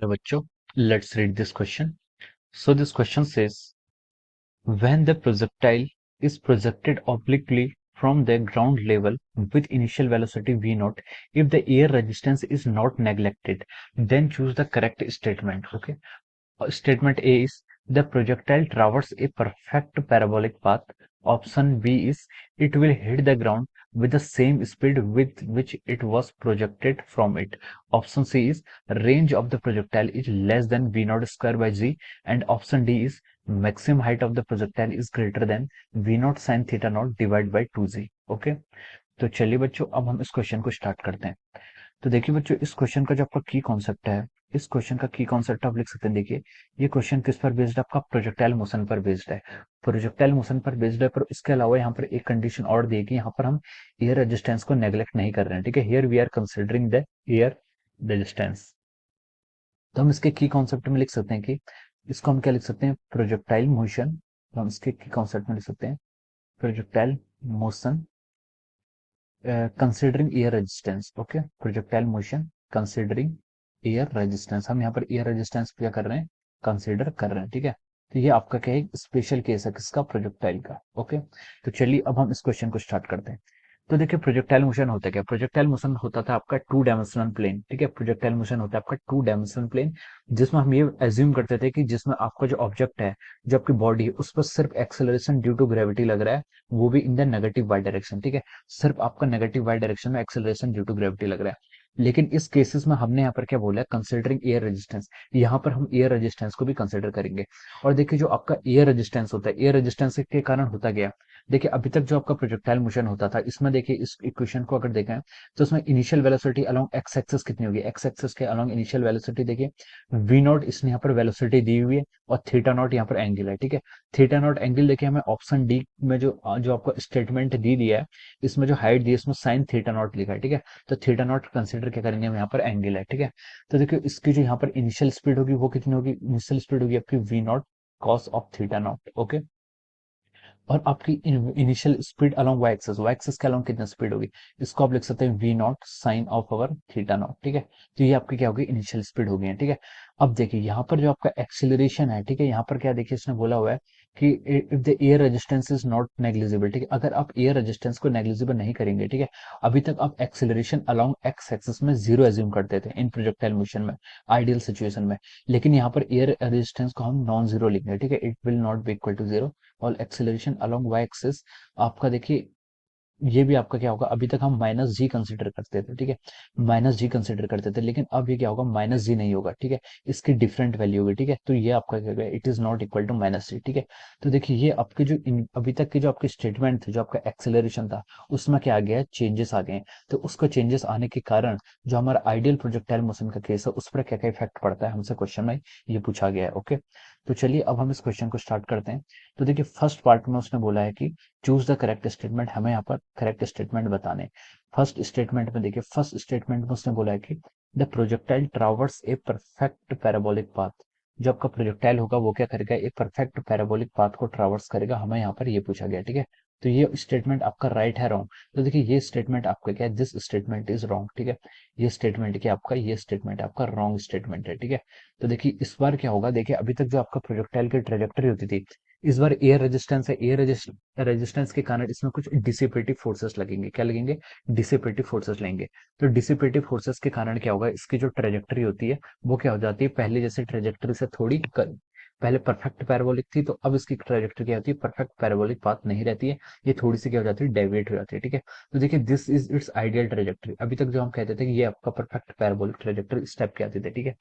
Hello bachcho, let's read this question. So this question says, when the projectile is projected obliquely from the ground level with initial velocity v naught, if the air resistance is not neglected, then choose the correct statement. Okay. Statement A is the projectile traverses a perfect parabolic path. Option B is it will hit the ground with the same speed with which it was projected from it. Option C is range of the projectile is less than v naught square by g, and option D is maximum height of the projectile is greater than v naught sin theta naught divided by 2g. Okay, तो चलिए बच्चों अब हम इस question को start करते हैं। तो देखिए बच्चों, इस क्वेश्चन का जो आपका की कॉन्सेप्ट है, इस क्वेश्चन का की कॉन्सेप्ट आप लिख सकते हैं। देखिए, ये क्वेश्चन किस पर बेस्ड है? आपका प्रोजेक्टाइल मोशन पर बेस्ड है। प्रोजेक्टाइल मोशन पर बेस्ड है, पर इसके अलावा यहाँ पर एक कंडीशन और दी है कि यहाँ पर हम एयर रेजिस्टेंस को नेग्लेक्ट नहीं कर रहे हैं। ठीक है, here we are considering the air resistance. तो हम इसके की कॉन्सेप्ट में लिख सकते हैं कि इसको हम क्या लिख सकते हैं? Projectile motion. तो हम इसके की कॉन्सेप्ट में लिख सकते हैं projectile motion considering air resistance. Okay, projectile motion considering air resistance. हम यहाँ पर एयर रेजिस्टेंस क्या कर रहे हैं? कंसिडर कर रहे हैं। ठीक है, तो ये आपका क्या है? स्पेशल केस है किसका? प्रोजेक्टाइल का। ओके, तो चलिए अब हम इस क्वेश्चन को स्टार्ट करते हैं। तो देखिए, प्रोजेक्टाइल मोशन होता है क्या? प्रोजेक्टाइल मोशन होता था आपका टू डायमेंशनल प्लेन। ठीक है, प्रोजेक्टाइल मोशन होता है आपका टू डायमेंशनल प्लेन, जिसमें हम ये एज्यूम करते थे कि जिसमें आपका जो ऑब्जेक्ट है, जो आपकी बॉडी है, उस पर सिर्फ एक्सेलरेशन ड्यू टू ग्रेविटी लग रहा है, वो भी in the negative y direction. ठीक है, सिर्फ आपका नेगेटिव वाई डायरेक्शन में एक्सेलरेशन ड्यू टू ग्रेविटी लग रहा है। लेकिन इस केसेस में हमने यहाँ पर क्या बोला है? Considering air resistance. यहाँ पर हम एयर रेजिस्टेंस को भी कंसिडर करेंगे। और देखिए, जो आपका एयर रेजिस्टेंस होता है, एयर रेजिस्टेंस के कारण होता गया, देखिए अभी तक जो आपका प्रोजेक्टाइल मोशन होता था, इसमें देखिए इस इक्वेशन को अगर देखें तो इसमें initial velocity along x axis कितनी होगी? एक्स एक्सिस के अलोंग इनिशियल वेलोसिटी देखिए वी नॉट, इसने यहाँ पर वेलोसिटी दी हुई है, और थीटा नॉट यहाँ पर एंगल है। ठीक है, थीटा नॉट एंगल देखिए हमें ऑप्शन डी में जो जो आपको स्टेटमेंट दी दिया है, इसमें जो हाइट दी है इसमें साइन थीटा नॉट लिखा है। ठीक है, तो थीटा नॉट कंसिडर क्या करेंगे हम? यहाँ पर एंगल है। ठीक है, तो देखिए इसकी जो यहाँ पर इनिशियल स्पीड होगी वो कितनी होगी? इनिशियल स्पीड होगी आपकी v not cos of theta not. Okay, और आपकी initial speed along y axis के अलोंग कितना स्पीड होगी? इसको आप लिख सकते हैं v not sine of our theta not. ठीक है, तो ये आपकी क्या होगी? इनिशियल स्पीड होगी। ठीक है, अब देखिए यहाँ पर जो आपका एक्सिलरेशन है, ठीक है, यहाँ पर क्या देखिए इसने बोला हुआ है कि if the air resistance is not negligible. ठीक है, अगर आप एयर रेजिस्टेंस को नेग्लिजिबल नहीं करेंगे, ठीक है, अभी तक आप एक्सिलरेशन अलोंग एक्स एक्सिस में जीरो एज्यूम करते थे इन प्रोजेक्टाइल मोशन में, आइडियल सिचुएशन में। लेकिन यहाँ पर एयर रेजिस्टेंस को हम नॉन जीरो लिखेंगे। ठीक है, it will not be equal to zero. और एक्सेलरेशन अलोंग वाई एक्सिस आपका देखिए, ये भी आपका क्या होगा? अभी तक हम माइनस जी कंसिडर करते थे। ठीक है, माइनस जी कंसिडर करते थे, लेकिन अब ये क्या होगा? माइनस जी नहीं होगा। ठीक है, इसकी डिफरेंट वैल्यू होगी। ठीक है, तो ये आपका क्या होगा? It is not equal to minus g. ठीक है, तो देखिए ये आपके जो अभी तक के जो आपके स्टेटमेंट थे, जो आपका एक्सेलरेशन था, उसमें क्या आ गया है? चेंजेस आ गए हैं। तो उसको चेंजेस आने के कारण जो हमारा आइडियल प्रोजेक्टाइल मोशन का केस है, उस पर क्या क्या इफेक्ट पड़ता है, हमसे क्वेश्चन में ये पूछा गया है। ओके, तो चलिए अब हम इस क्वेश्चन को स्टार्ट करते हैं। तो देखिए, फर्स्ट पार्ट में उसने बोला है कि चूज द करेक्ट स्टेटमेंट। हमें यहाँ पर करेक्ट स्टेटमेंट बताने। फर्स्ट स्टेटमेंट में देखिए, फर्स्ट स्टेटमेंट में उसने बोला है कि the projectile traverse a perfect parabolic path. जो आपका प्रोजेक्टाइल होगा वो क्या करेगा? एक परफेक्ट पैराबोलिक पाथ को ट्रावर्स करेगा। हमें यहाँ पर ये पूछा गया। ठीक है, तो ये स्टेटमेंट आपका राइट है रॉन्ग? तो देखिए ये स्टेटमेंट आपका क्या है? This statement is wrong. ठीक है, ये स्टेटमेंट क्या आपका? ये स्टेटमेंट आपका रॉन्ग स्टेटमेंट है। ठीक है, तो देखिए इस बार क्या होगा? देखिए अभी तक जो आपका प्रोजेक्टाइल की ट्रेजेक्टरी होती थी, इस बार एयर रेजिस्टेंस है, एयर रेजिस्टेंस के कारण इसमें कुछ डिसिपेटिव फोर्सेस लगेंगे। क्या लगेंगे? डिसिपेटिव फोर्सेस लेंगे। तो डिसिपेटिव फोर्सेस के कारण क्या होगा? इसकी जो ट्रेजेक्टरी होती है वो क्या हो जाती है? पहले जैसे ट्रेजेक्टरी से थोड़ी पहले परफेक्ट पैराबोलिक थी, तो अब इसकी ट्रेजेक्टरी क्या होती है? परफेक्ट पैराबोलिक पाथ नहीं रहती है, ये थोड़ी सी क्या हो जाती है? डेविएट हो जाती है। ठीक है, तो देखिए this is it's ideal trajectory. अभी तक जो हम कहते थे कि ये आपका परफेक्ट पैराबोलिक ट्रेजेक्टरी स्टेप के आते थे। ठीक है,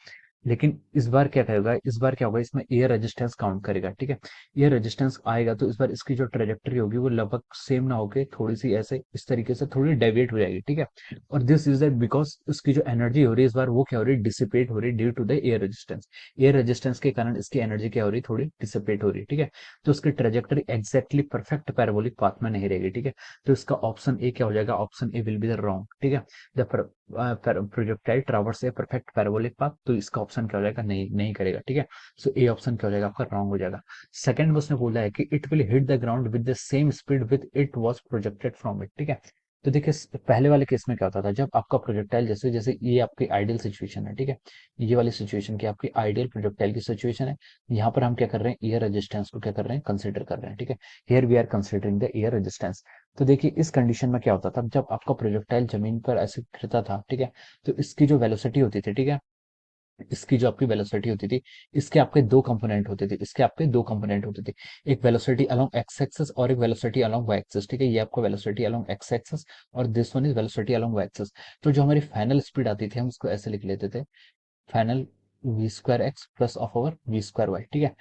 लेकिन इस बार क्या करेगा? इस बार क्या होगा? इसमें एयर रेजिस्टेंस काउंट करेगा। ठीक है, एयर रेजिस्टेंस आएगा तो इस बार इसकी जो ट्रेजेक्टरी होगी वो लगभग सेम ना होके थोड़ी सी ऐसे इस तरीके से थोड़ी डेविएट हो जाएगी। ठीक है, और दिस इज दैट बिकॉज उसकी जो एनर्जी हो रही है इस बार वो क्या हो रही है? डिसिपेट हो रही है due to the air resistance. Air resistance के कारण इसकी एनर्जी क्या हो रही है? थोड़ी डिसिपेट हो रही है। ठीक है, तो उसकी trajectory exactly perfect parabolic path में नहीं रहेगी। ठीक है, तो इसका ऑप्शन ए क्या हो जाएगा? Option A will be the wrong. ठीक है, the projectile traverse a perfect parabolic path, तो इसका ऑप्शन क्या हो जाएगा? नहीं, नहीं करेगा। ठीक है, सो ए ऑप्शन क्या हो जाएगा? आपका रॉन्ग हो जाएगा। सेकंड में उसने बोला है कि it will hit the ground with the same speed with it was projected from it. ठीक है, तो देखिए पहले वाले केस में क्या होता था, जब आपका प्रोजेक्टाइल जैसे जैसे ये आपकी आइडियल सिचुएशन है, ठीक है, ये वाली सिचुएशन की आपकी आइडियल प्रोजेक्टाइल की सिचुएशन है। यहाँ पर हम क्या कर रहे हैं, एयर रेजिस्टेंस को क्या कर रहे हैं, कंसिडर कर रहे हैं, ठीक है। Here we are considering the air resistance. तो देखिए इस कंडीशन में क्या होता था, जब आपका प्रोजेक्टाइल जमीन पर ऐसे गिरता था, ठीक है, तो इसकी जो वेलोसिटी होती थी, ठीक है, इसकी जो आपकी वेलोसिटी होती थी, इसके आपके दो कंपोनेंट होते थे, इसके आपके दो कंपोनेंट होते थे। एक वेलोसिटी अलोंग एक्स एक्सिस और एक वेलोसिटी अलोंग वाई एक्सिस, ठीक है। ये आपका वेलोसिटी अलोंग एक्स एक्सिस और this one is velocity along y axis. तो जो हमारी फाइनल स्पीड आती थी हम उसको ऐसे लिख लेते थे, final v square x plus of over v square y, ठीक है।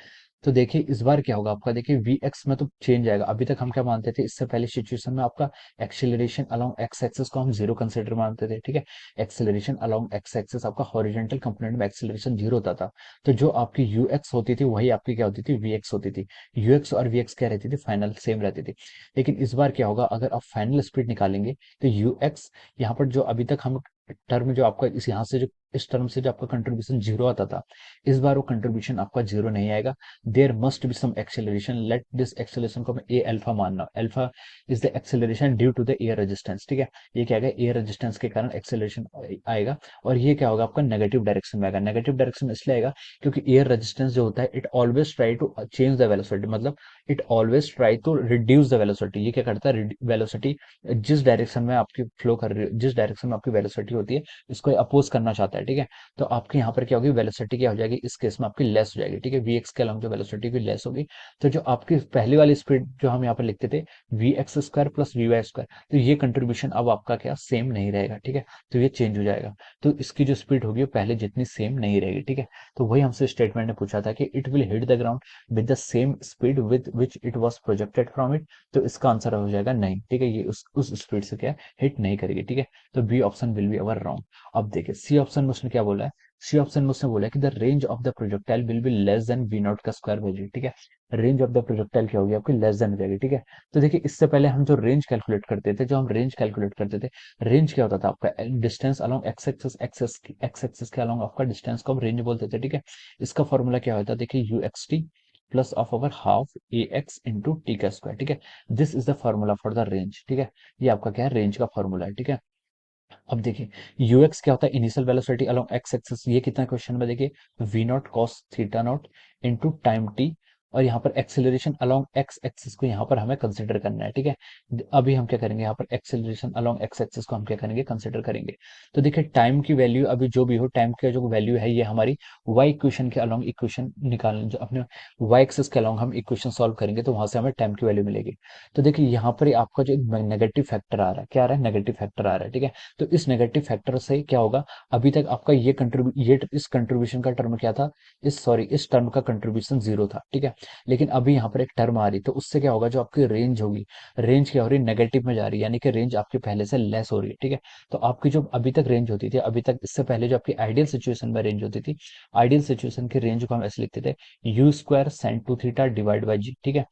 तो देखिए इस बार क्या होगा आपका, देखिए वी एक्स में तो चेंज आएगा। अभी तक हम क्या मानते थे, इससे पहले सिचुएशन में आपका एक्सेलरेशन अलोंग एक्स एक्सिस को हम जीरो कंसिडर मानते थे, ठीक है। एक्सेलरेशन अलोंग एक्स एक्सिस आपका हॉरिजॉन्टल कंपोनेंट में एक्सेलरेशन जीरो होता था। तो जो आपकी यू एक्स होती थी वही आपकी क्या होती थी, वी एक्स होती थी। यू एक्स और वी एक्स क्या रहती थी, फाइनल सेम रहती थी। लेकिन इस बार क्या होगा, अगर आप फाइनल स्पीड निकालेंगे तो यू एक्स यहाँ पर जो अभी तक हम टर्म जो आपका इस यहाँ से जो इस टर्म से जो आपका कंट्रीब्यूशन जीरो आता था, इस बार वो कंट्रीब्यूशन आपका जीरो नहीं आएगा। There must be some acceleration, let this acceleration को मैं ए अल्फा मानना, alpha is the acceleration due to the air resistance, ठीक है। ये क्या है, एयर रेजिस्टेंस के कारण एक्सेलरेशन आएगा। और ये क्या होगा आपका, नेगेटिव डायरेक्शन में आएगा। नेगेटिव डायरेक्शन इसलिए आएगा क्योंकि एयर रेजिस्टेंस जो होता है it always try to change the velocity, मतलब it always try to reduce the velocity. ये क्या करता है, वेलोसिटी जिस डायरेक्शन में आपकी फ्लो कर रही है, जिस डायरेक्शन में आपकी वेलोसिटी होती है, इसको अपोज करना चाहता है, ठीक है। तो आपके यहाँ पर क्या होगी, वेलोसिटी क्या हो जाएगी, इस केस में आपकी लेस हो जाएगी, ठीक है। वी एक्स के अलोंग जो वेलोसिटी की लेस होगी। तो जो आपकी पहली वाली स्पीड जो हम यहाँ पर लिखते थे, v x square plus v y square, तो ये कंट्रीब्यूशन अब आपका क्या सेम नहीं रहेगा, ठीक है। तो ये चेंज हो जाएगा। तो इसकी जो स्पीड होगी वो पहले जितनी सेम नहीं रहेगी, ठीक है। तो वही हमसे स्टेटमेंट ने पूछा था कि it will hit the ground with the same speed with which it was projected from it. तो इसका आंसर हो जाएगा नहीं, ठीक है। ये उस स्पीड से क्या हिट नहीं करेगी, ठीक है। तो B option will be our wrong. अब देखिए सी ऑप्शन में उसने क्या बोला है, सी ऑप्शन में उसने बोला है कि the range of the projectile will be less than v not का स्क्वायर वैल्यू, ठीक है। रेंज ऑफ द प्रोजेक्टाइल क्या होगी आपकी, लेस देन हो जाएगी, ठीक है। तो देखिए इससे पहले हम जो रेंज कैलकुलेट करते थे, जो हम रेंज कैलकुलेट करते थे, रेंज क्या होता था आपका, distance along x axis, x axis के अलोंग आपका डिस्टेंस को हम रेंज बोलते थे, ठीक है। इसका फॉर्मूला क्या होता है, देखिए you x T plus of over half A x into T का स्क्वायर, ठीक है। This is the formula for the range, ठीक है। ये आपका क्या है, रेंज का फॉर्मूला है, ठीक है। अब देखिए यूएक्स क्या होता है, initial velocity along x axis. ये कितना क्वेश्चन में देखिए, v not cos theta not into time t. और यहाँ पर एक्सेलरेशन अलोंग एक्स एक्सिस को यहाँ पर हमें कंसिडर करना है, ठीक है। अभी हम क्या करेंगे, यहाँ पर एक्सेलरेशन अलोंग एक्स एक्सिस को हम क्या करेंगे, कंसिडर करेंगे। तो देखिए टाइम की वैल्यू अभी जो भी हो, टाइम का जो वैल्यू है ये हमारी वाई इक्वेशन के अलोंग इक्वेशन निकालने, जो अपने वाई एक्सिस के अलोंग हम इक्वेशन सॉल्व करेंगे तो वहां से हमें टाइम की वैल्यू मिलेगी। तो देखिए यहाँ पर आपका जो नेगेटिव फैक्टर आ रहा है, क्या आ रहा है, नेगेटिव फैक्टर आ रहा है, ठीक है। तो इस नेगेटिव फैक्टर से क्या होगा, अभी तक आपका ये इस कंट्रीब्यूशन का टर्म क्या था, इस टर्म का कंट्रीब्यूशन जीरो था, ठीक है। लेकिन अभी यहाँ पर एक टर्म आ रही, तो उससे क्या होगा, जो आपकी रेंज होगी, रेंज क्या हो रही है, नेगेटिव में जा रही है, यानी कि रेंज आपकी पहले से लेस हो रही है, ठीक है। तो आपकी जो अभी तक रेंज होती थी, अभी तक इससे पहले जो आपकी आइडियल सिचुएशन में रेंज होती थी, आइडियल सिचुएशन की रेंज को हम ऐसे लिखते थे, u square sine two theta divide by g, ठीक है।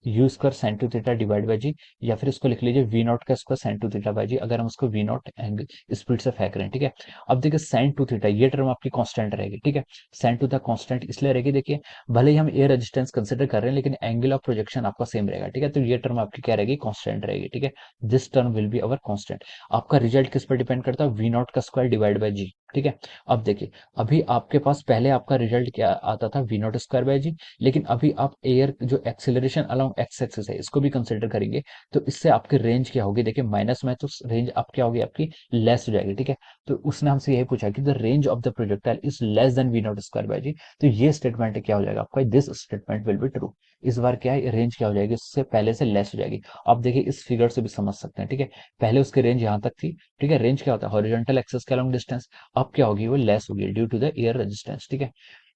U square sine two theta divide by g, या फिर इसको लिख लीजिए वी नॉट का square sine two theta by g, अगर हम उसको वी नॉट एंगल स्पीड से फेंक रहे हैं, ठीक है। अब देखिए साइन टू थीटा ये टर्म आपकी कांस्टेंट रहेगी, ठीक है। साइन टू थीटा कांस्टेंट इसलिए रहेगी, देखिए भले ही हम एयर रेजिस्टेंस कंसिडर कर रहे हैं लेकिन एंगल ऑफ प्रोजेक्शन आपका सेम रहेगा, ठीक है। तो ये टर्म आपकी क्या रहेगी, कांस्टेंट रहेगी, ठीक है। This term will be our constant. आपका रिजल्ट किस पर डिपेंड करता है, वी नॉट का स्क्वायर डिवाइड बाई जी, ठीक है। अब देखिए अभी आपके पास पहले आपका रिजल्ट क्या आता था, वी नॉट स्क्वायर बाई जी। लेकिन अभी आप एयर जो एक्सेलरेशन अलोंग एक्स एक्सिस है इसको भी कंसिडर करेंगे, तो इससे आपकी रेंज क्या होगी, देखिए माइनस में, तो रेंज आप क्या होगी आपकी लेस हो जाएगी, ठीक है। तो उसने हमसे यही पूछा कि the range of the projectile is less than v naught square by g. तो ये स्टेटमेंट क्या हो जाएगा आपका, this statement will be true. इस बार क्या है, रेंज क्या हो जाएगी, उससे पहले से लेस हो जाएगी। आप देखिए इस फिगर से भी समझ सकते हैं, ठीक है। पहले उसकी रेंज यहाँ तक थी, ठीक है। रेंज क्या होता है, हॉरिजॉन्टल एक्सिस के अलोंग डिस्टेंस। अब क्या होगी, वो लेस होगी due to the air resistance, ठीक है।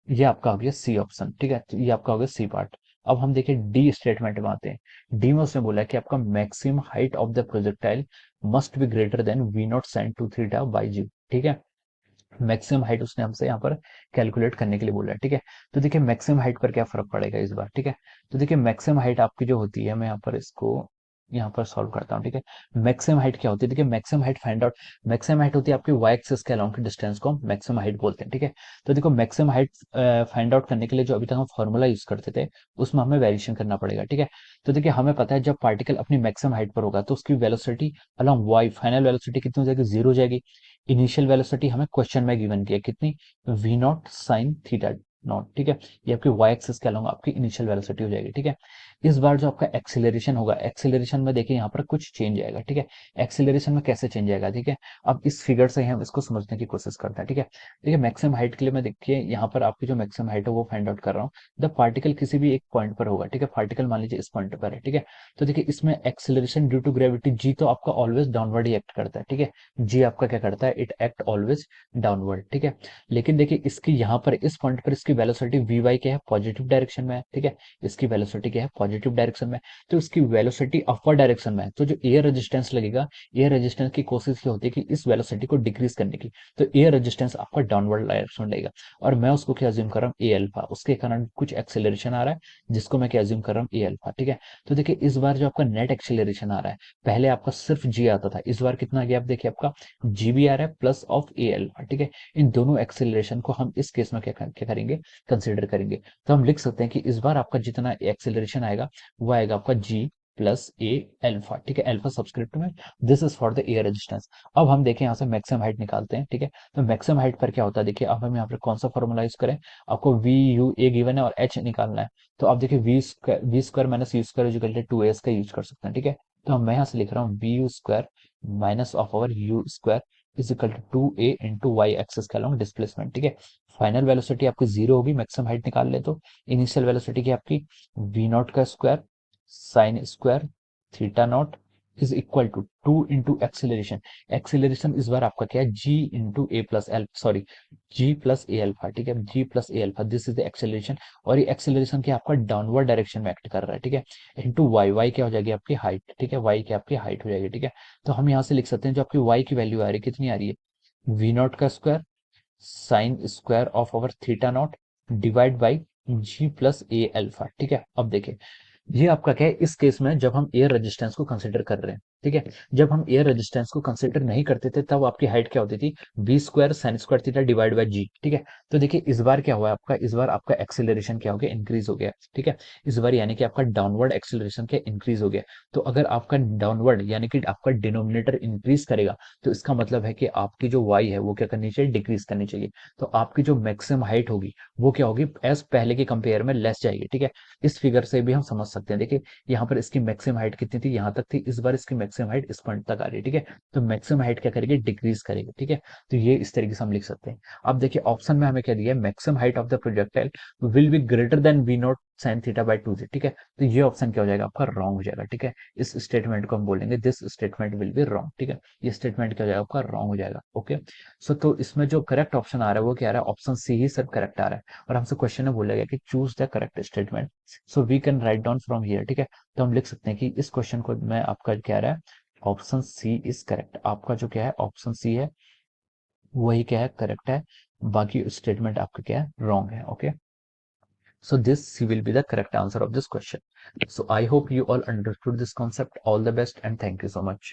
ये आपका हो गया सी ऑप्शन, ठीक है। तो ये आपका हो गया सी पार्ट। अब हम देखिए डी स्टेटमेंट में आते हैं। डी में उसने बोला है कि आपका maximum height of the projectile must be greater than v not sine two theta by g, ठीक है। मैक्सिमम हाइट उसने हमसे यहाँ पर कैलकुलेट करने के लिए बोला है, ठीक है। तो देखिए मैक्सिमम हाइट पर क्या फर्क पड़ेगा इस बार, ठीक है। तो देखिए मैक्सिमम हाइट आपकी जो होती है, मैं यहाँ पर इसको यहाँ पर सॉल्व करता हूँ, ठीक है। मैक्सिमम हाइट क्या होती है, देखिए maximum height find out, maximum height होती है आपकी वाई एक्सिस के अलोंग की डिस्टेंस को हम मैक्सिमम हाइट बोलते हैं, ठीक है। तो देखो मैक्सिमम हाइट फाइंड आउट करने के लिए जो अभी तक हम फॉर्मूला यूज करते थे उसमें हमें वेरिएशन करना पड़ेगा, ठीक है। तो देखिए हमें पता है जब पार्टिकल अपनी मैक्सिमम हाइट पर होगा तो उसकी velocity along y, final velocity कितनी हो जाएगी, जीरो हो जाएगी। इनिशियल वेलोसिटी हमें क्वेश्चन में गिवन किया कितनी, v not sine theta not, ठीक है। ये आपकी वाई एक्सिस के अलोंग आपकी इनिशियल वेलोसिटी हो जाएगी, ठीक है। इस बार जो आपका एक्सेलरेशन होगा, एक्सेलरेशन में देखिए यहाँ पर कुछ चेंज आएगा, ठीक है। एक्सेलरेशन में कैसे चेंज आएगा, ठीक है। अब इस फिगर से हम इसको समझने की कोशिश करते हैं, ठीक है। देखिए मैक्सिमम हाइट के लिए मैं देखिए यहाँ पर आपकी जो मैक्सिमम हाइट है वो फाइंड आउट कर रहा हूँ। द पार्टिकल किसी भी एक पॉइंट पर होगा, ठीक है। पार्टिकल मान लीजिए इस पॉइंट पर है, ठीक है। तो देखिए इसमें acceleration due to gravity G तो आपका ऑलवेज डाउनवर्ड ही एक्ट करता है, ठीक है। जी आपका क्या करता है, इट एक्ट ऑलवेज डाउनवर्ड, ठीक है। लेकिन देखिए इसकी यहाँ पर इस पॉइंट पर इसकी वेलोसिटी वी वाई क्या है, पॉजिटिव डायरेक्शन में है, ठीक है। इसकी वेलोसिटी क्या है, पॉजिटिव डायरेक्शन में। तो इसकी वेलोसिटी अपवर्ड डायरेक्शन में है, तो जो एयर रेजिस्टेंस लगेगा, एयर रेजिस्टेंस की कोशिश ये होती है कि इस वेलोसिटी को डिक्रीज करने की। तो एयर रेजिस्टेंस आपका डाउनवर्ड डायरेक्शन में लगेगा, और मैं उसको क्या अज्यूम कर रहा हूँ, ए अल्फा, उसके कारण कुछ एक्सेलरेशन आ रहा है जिसको मैं क्या अज्यूम कर रहा हूँ, ए अल्फा, ठीक है। तो देखिए इस बार जो आपका नेट एक्सेलरेशन आ रहा है, पहले आपका सिर्फ जी आता था, इस बार कितना आ गया, आप देखिए आपका जी भी आ रहा है प्लस ऑफ ए अल्फा, ठीक है। इन दोनों एक्सेलरेशन को हम इस केस में क्या करेंगे, कंसिडर करेंगे। तो हम लिख सकते हैं कि इस बार आपका जितना एक्सेलरेशन आएगा वो आएगा आपका जी प्लस ए एल्फा, ठीक है। एल्फा सब्सक्रिप्ट में, this is for the air resistance. अब हम देखें यहाँ से मैक्सिमम हाइट निकालते हैं, ठीक है। तो मैक्सिमम हाइट पर क्या होता है, देखिए अब हम यहाँ पर कौन सा फॉर्मूला यूज करें, आपको वी यू ए गिवन है और एच निकालना है। तो आप देखिए v square minus u square equal to s का यूज कर सकते हैं, ठीक है। तो मैं यहाँ से लिख रहा हूँ v u square minus of our u square is equal to 2a into y axis के अलोंग डिस्प्लेसमेंट, ठीक है। फाइनल वेलोसिटी आपकी जीरो होगी, मैक्सिमम हाइट निकाल ले तो। इनिशियल वेलोसिटी की आपकी वी नॉट का square sine square theta not is equal to 2 into acceleration. Acceleration इस बार आपका क्या है, g into a plus l, sorry g plus a alpha, ठीक है। जी plus a alpha, this is the acceleration. और ये एक्सेलरेशन क्या आपका डाउनवर्ड डायरेक्शन में एक्ट कर रहा है, ठीक है। इंटू वाई, वाई क्या हो जाएगी आपकी हाइट, ठीक है। वाई क्या आपकी हाइट हो जाएगी, ठीक है। तो हम यहाँ से लिख सकते हैं जो आपकी वाई की वैल्यू आ रही है कितनी आ रही है, वी नॉट का square sine square of over theta not divide by g plus a alpha, ठीक है। अब देखिए ये आपका क्या है, इस केस में जब हम एयर रेजिस्टेंस को कंसिडर कर रहे हैं, ठीक है। जब हम एयर रेजिस्टेंस को कंसिडर नहीं करते थे तब आपकी हाइट क्या होती थी, v square sine square theta divide by g, ठीक है। तो देखिए इस बार क्या हुआ आपका, इस बार आपका एक्सेलरेशन क्या हो गया, इंक्रीज हो गया, ठीक है। इस बार यानी कि आपका डाउनवर्ड एक्सेलरेशन क्या इंक्रीज हो गया। तो अगर आपका डाउनवर्ड यानी कि आपका डिनोमिनेटर इंक्रीज करेगा तो इसका मतलब है कि आपकी जो वाई है वो क्या करनी चाहिए, डिक्रीज करनी चाहिए। तो आपकी जो मैक्सिमम हाइट होगी वो क्या होगी, एज पहले के कंपेयर में लेस जाएगी, ठीक है। इस फिगर से भी हम समझ सकते हैं, देखिए यहाँ पर इसकी मैक्सिमम हाइट कितनी थी, यहाँ तक थी, इस बार इसकी मैक्सिमम हाइट इस पॉइंट तक आ रही है, ठीक है। तो मैक्सिमम हाइट क्या करेगी, डिक्रीज करेगी, ठीक है। तो ये इस तरीके से हम लिख सकते हैं। अब देखिए ऑप्शन में हमें क्या दिया है, maximum height of the projectile will be greater than v not sine theta by 2 ठीक है। तो ये ऑप्शन क्या हो जाएगा आपका, रॉन्ग हो जाएगा, ठीक है। इस स्टेटमेंट को हम बोलेंगे this statement will be wrong, ठीक है। ये स्टेटमेंट क्या हो जाएगा आपका, रॉन्ग हो जाएगा, ओके। सो तो इसमें जो करेक्ट ऑप्शन आ रहा है वो क्या आ रहा है, ऑप्शन सी ही सर करेक्ट आ रहा है। और हमसे क्वेश्चन में बोला गया कि choose the correct statement, so we can write down from here, ठीक है। तो हम लिख सकते हैं कि इस क्वेश्चन को मैं आपका क्या रहा है, ऑप्शन सी इज करेक्ट। आपका जो क्या है ऑप्शन सी है वही क्या है, करेक्ट है। बाकी स्टेटमेंट आपका क्या है, रॉन्ग है, okay. So this will be the correct answer of this question. So I hope you all understood this concept. All the best and thank you so much.